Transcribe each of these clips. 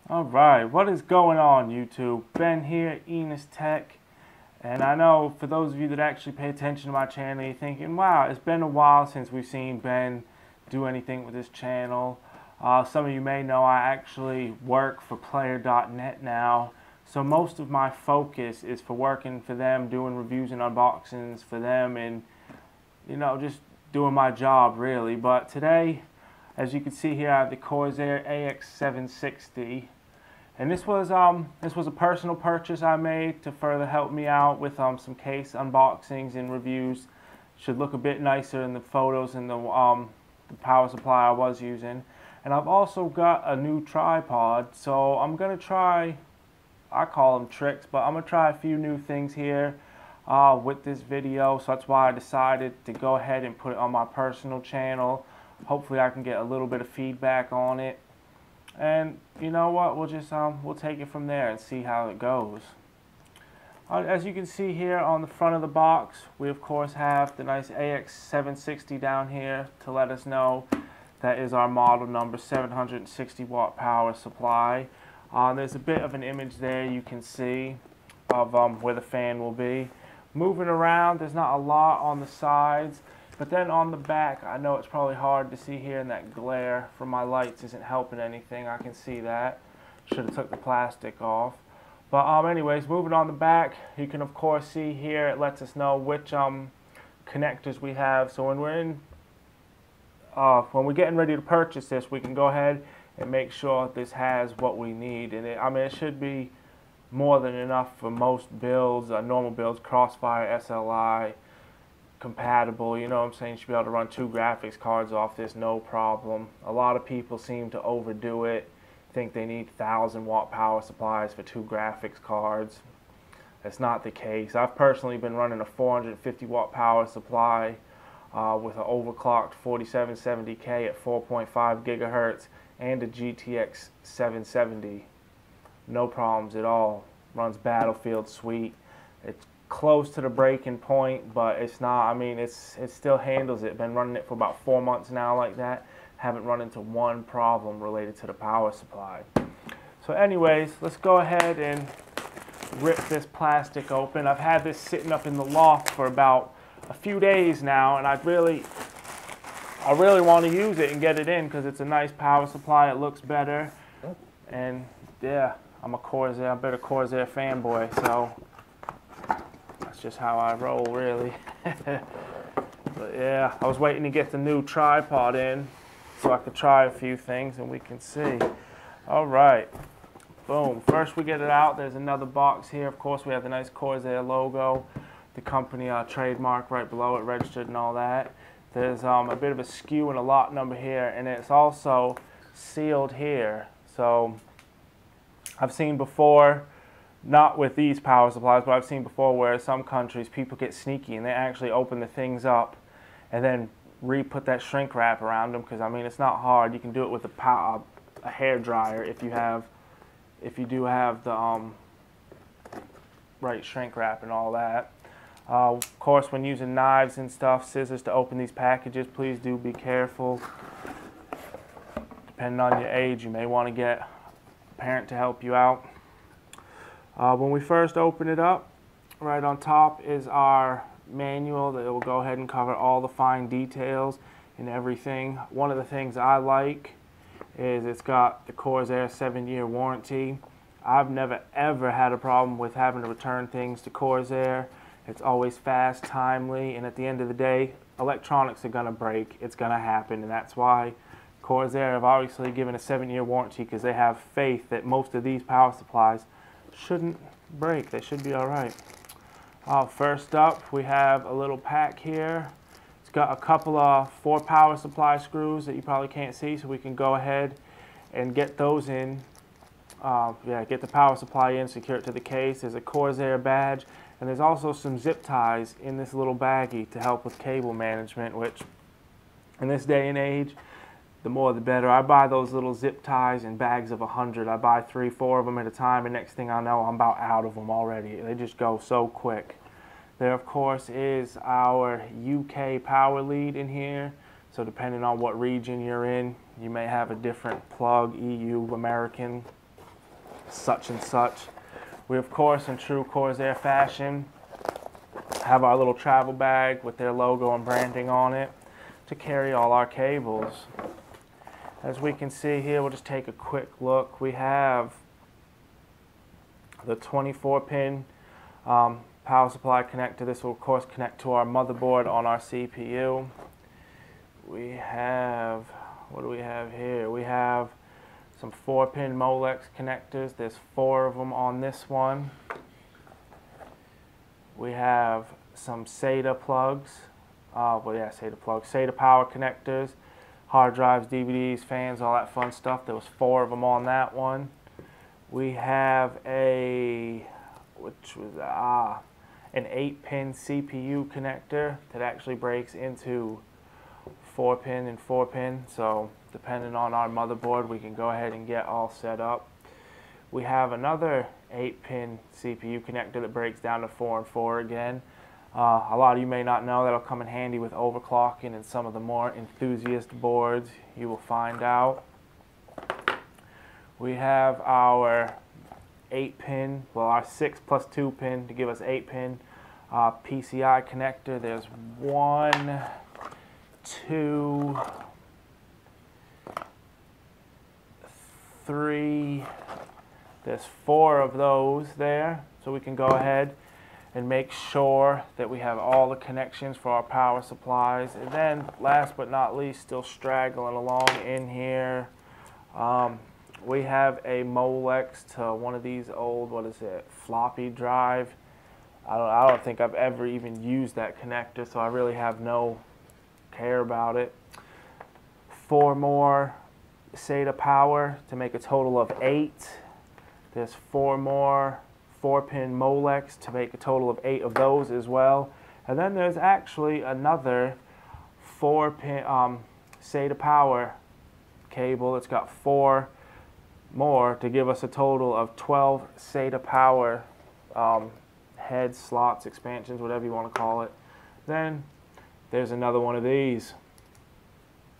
Alright, what is going on YouTube? Ben here, Enos Tech. And I know for those of you that actually pay attention to my channel, you're thinking, wow, it's been a while since we've seen Ben do anything with this channel. Some of you may know I actually work for Player.net now. So most of my focus is for working for them, doing reviews and unboxings for them, and just doing my job really. But today, as you can see here, I have the Corsair AX760. And this was a personal purchase I made to further help me out with some case unboxings and reviews. Should look a bit nicer in the photos and the power supply I was using. And I've also got a new tripod, so I'm gonna try, I call them tricks, but I'm gonna try a few new things here with this video. So that's why I decided to go ahead and put it on my personal channel. Hopefully I can get a little bit of feedback on it. And you know what, we'll just we'll take it from there and see how it goes. As you can see here on the front of the box, we of course have the nice AX760 down here to let us know that is our model number, 760 watt power supply. There's a bit of an image there you can see of where the fan will be. Moving around, there's not a lot on the sides. But then on the back, I know it's probably hard to see here, and that glare from my lights isn't helping anything. I can see that. Should have took the plastic off. But anyways, moving on the back, you can of course see here, it lets us know which connectors we have. So when we're getting ready to purchase this, we can go ahead and make sure this has what we need. And it should be more than enough for most builds, normal builds, Crossfire, SLI, compatible, you know what I'm saying. You should be able to run 2 graphics cards off this, no problem. A lot of people seem to overdo it, think they need 1,000 watt power supplies for 2 graphics cards. That's not the case. I've personally been running a 450 watt power supply with an overclocked 4770K at 4.5 gigahertz and a GTX 770. No problems at all. Runs Battlefield sweet. It's close to the breaking point, but it's not. I mean, it still handles it. Been running it for about 4 months now like that. Haven't run into one problem related to the power supply. So anyways, let's go ahead and rip this plastic open. I've had this sitting up in the loft for about a few days now, and I really want to use it and get it in because it's a nice power supply. It looks better, and yeah, I'm a bit of Corsair fanboy, so that's just how I roll, really. But yeah, I was waiting to get the new tripod in so I could try a few things and we can see. All right, boom. First we get it out. There's another box here. Of course, we have the nice Corsair logo, the company trademark right below it, registered and all that. There's a bit of a SKU and a lot number here, and it's also sealed here. So I've seen before, not with these power supplies, but I've seen before where some countries people get sneaky and they actually open the things up and then re-put that shrink wrap around them, because I mean it's not hard. You can do it with a hair dryer if you do have the right shrink wrap and all that. Of course, when using knives and stuff, scissors to open these packages, please do be careful. Depending on your age, you may want to get a parent to help you out. When we first open it up, right on top is our manual that will go ahead and cover all the fine details and everything. One of the things I like is it's got the Corsair 7-year warranty. I've never ever had a problem with having to return things to Corsair. It's always fast, timely, and at the end of the day, electronics are going to break. It's going to happen, and that's why Corsair have obviously given a 7-year warranty, because they have faith that most of these power supplies shouldn't break. They should be all right. First up, we have a little pack here. It's got a couple of 4 power supply screws that you probably can't see, so we can go ahead and get those in. Get the power supply in, secure it to the case. There's a Corsair badge, and there's also some zip ties in this little baggie to help with cable management, which in this day and age, the more the better. I buy those little zip ties in bags of 100. I buy 3, 4 of them at a time, and next thing I know, I'm about out of them already. They just go so quick. There, of course, is our UK power lead in here. So depending on what region you're in, you may have a different plug, EU, American, such and such. We, of course, in true Corsair fashion, have our little travel bag with their logo and branding on it to carry all our cables. As we can see here, we'll just take a quick look. We have the 24-pin power supply connector. This will, of course, connect to our motherboard on our CPU. We have, what do we have here? We have some 4-pin Molex connectors. There's 4 of them on this one. We have some SATA plugs. SATA power connectors, hard drives, DVDs, fans, all that fun stuff. There was 4 of them on that one. We have an 8-pin CPU connector that actually breaks into 4-pin and 4-pin. So depending on our motherboard, we can go ahead and get all set up. We have another 8-pin CPU connector that breaks down to 4 and 4 again. A lot of you may not know that'll come in handy with overclocking and some of the more enthusiast boards. You will find out. We have our 8-pin, well, our 6 plus 2-pin to give us 8-pin PCI connector. There's 1, 2, 3. There's 4 of those there, so we can go ahead and make sure that we have all the connections for our power supplies. And then, last but not least, still straggling along in here, we have a Molex to one of these old, floppy drive. I don't think I've ever even used that connector, so I really have no care about it. 4 more SATA power to make a total of 8. There's 4 more 4-pin Molex to make a total of 8 of those as well. And then there's actually another 4-pin SATA power cable. It's got 4 more to give us a total of 12 SATA power heads, slots, expansions, whatever you want to call it. Then there's another one of these.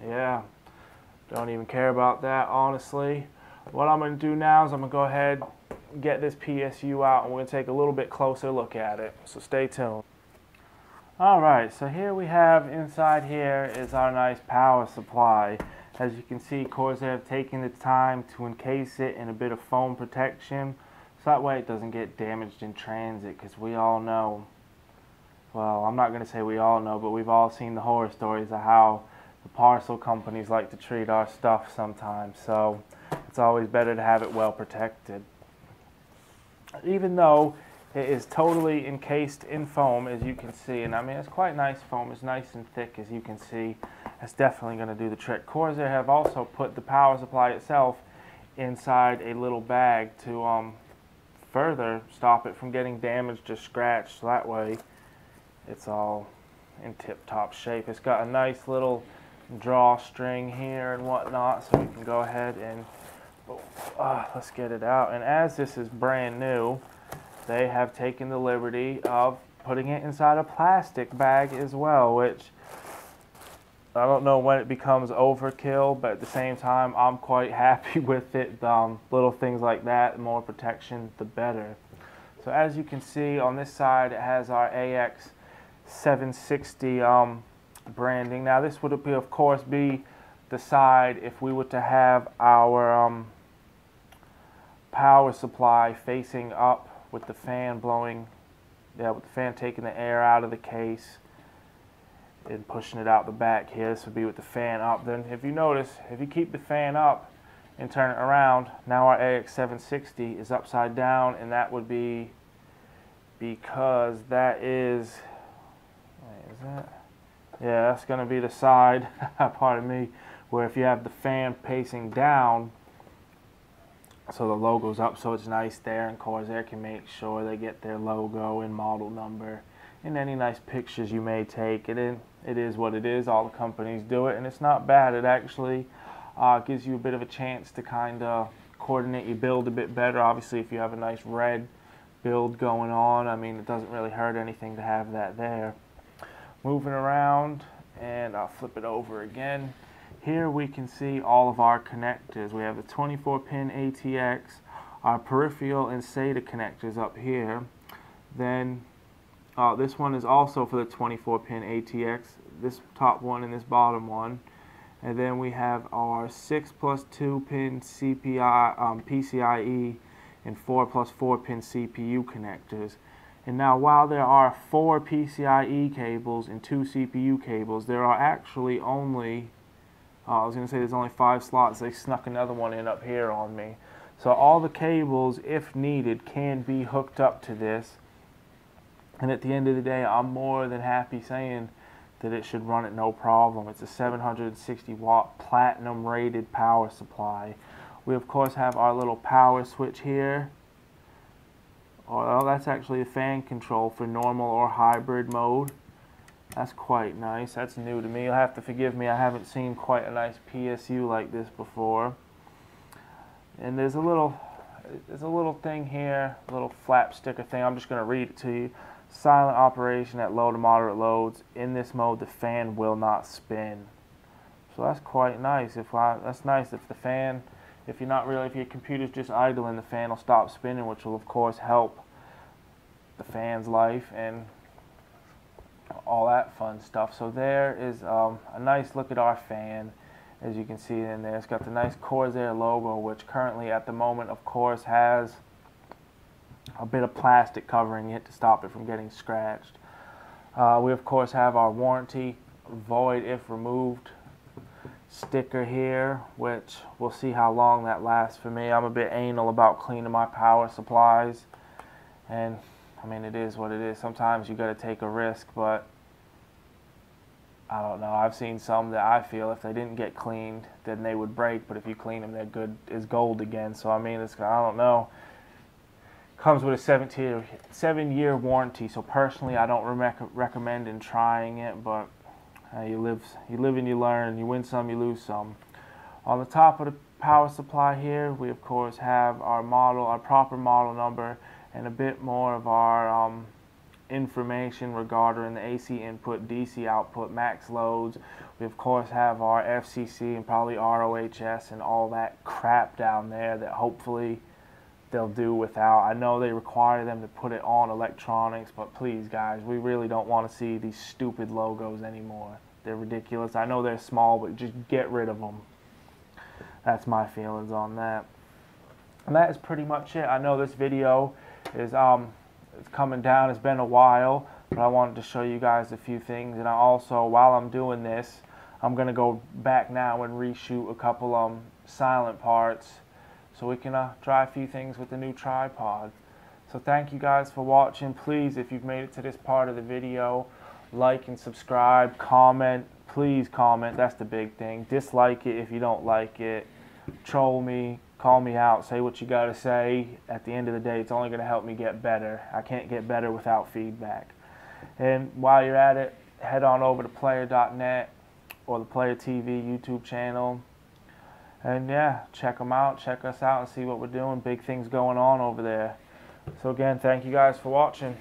Yeah, don't even care about that, honestly. What I'm going to do now is I'm going to go ahead and get this PSU out, and we're going to take a little bit closer look at it. So stay tuned. Alright, so here we have, inside here is our nice power supply. As you can see, Corsair have taken the time to encase it in a bit of foam protection, so that way it doesn't get damaged in transit, because we all know, well, I'm not going to say we all know, but we've all seen the horror stories of how the parcel companies like to treat our stuff sometimes, so it's always better to have it well protected. Even though it is totally encased in foam, as you can see, and I mean, it's quite nice foam. It's nice and thick, as you can see. It's definitely going to do the trick. Corsair have also put the power supply itself inside a little bag to further stop it from getting damaged or scratched, so that way it's all in tip-top shape. It's got a nice little drawstring here and whatnot, so we can go ahead and let's get it out. And as this is brand new, they have taken the liberty of putting it inside a plastic bag as well, which I don't know when it becomes overkill, but at the same time, I'm quite happy with it. Little things like that, the more protection, the better. So as you can see on this side, it has our AX760 branding. Now this would, of course, be the side if we were to have our power supply facing up with the fan blowing, with the fan taking the air out of the case and pushing it out the back here. This would be with the fan up. Then if you notice, if you keep the fan up and turn it around, now our AX760 is upside down, and that would be because that is, wait, is that? Yeah, that's going to be the side, pardon me, where if you have the fan facing down, so the logo's up, so it's nice there, and Corsair can make sure they get their logo and model number and any nice pictures you may take. It is what it is. All the companies do it, and it's not bad. It actually gives you a bit of a chance to kind of coordinate your build a bit better. Obviously, if you have a nice red build going on, I mean, it doesn't really hurt anything to have that there. Moving around, and I'll flip it over again. Here we can see all of our connectors. We have the 24-pin ATX, our peripheral and SATA connectors up here. Then this one is also for the 24-pin ATX, this top one and this bottom one. And then we have our 6+2 pin PCIe and 4+4 pin CPU connectors. And now, while there are 4 PCIe cables and 2 CPU cables, there are actually only, I was going to say there's only 5 slots. They snuck another one in up here on me. So all the cables, if needed, can be hooked up to this. And at the end of the day, I'm more than happy saying that it should run it no problem. It's a 760 watt platinum rated power supply. We of course have our little power switch here. Oh, that's actually a fan control for normal or hybrid mode. That's quite nice. That's new to me. You'll have to forgive me. I haven't seen quite a nice PSU like this before. And there's a little thing here, a little flap sticker thing. I'm just going to read it to you. Silent operation at low to moderate loads. In this mode, the fan will not spin. So that's quite nice. That's nice if the fan, if your computer's just idling, the fan will stop spinning, which will of course help the fan's life and all that fun stuff. So there is a nice look at our fan, as you can see in there. It's got the nice Corsair logo, which currently at the moment of course has a bit of plastic covering it to stop it from getting scratched. We of course have our warranty void if removed sticker here, which we'll see how long that lasts for me. I'm a bit anal about cleaning my power supplies, and I mean, it is what it is. Sometimes you got to take a risk, but I don't know. I've seen some that I feel if they didn't get cleaned, then they would break, but if you clean them, they're good as gold again. So I mean, I don't know. Comes with a 7-year warranty, so personally I don't recommend in trying it, but you live and you learn. You win some, you lose some. On the top of the power supply here, we of course have our model, our proper model number, and a bit more of our information regarding the AC input, DC output, max loads. We of course have our FCC and probably ROHS and all that crap down there that hopefully they'll do without. I know they require them to put it on electronics, but please guys, we really don't want to see these stupid logos anymore. They're ridiculous. I know they're small, but just get rid of them. That's my feelings on that. And that is pretty much it. I know this video is it's coming down. It's been a while, but I wanted to show you guys a few things. And I also, while I'm doing this, I'm going to go back now and reshoot a couple silent parts, so we can try a few things with the new tripod. So thank you guys for watching. Please, if you've made it to this part of the video, like and subscribe, comment. Please comment, that's the big thing. Dislike it if you don't like it. Troll me, call me out, say what you gotta say. At the end of the day, it's only gonna help me get better. I can't get better without feedback. And while you're at it, head on over to player.net or the Player TV YouTube channel. And yeah, check them out, check us out and see what we're doing. Big things going on over there. So again, thank you guys for watching.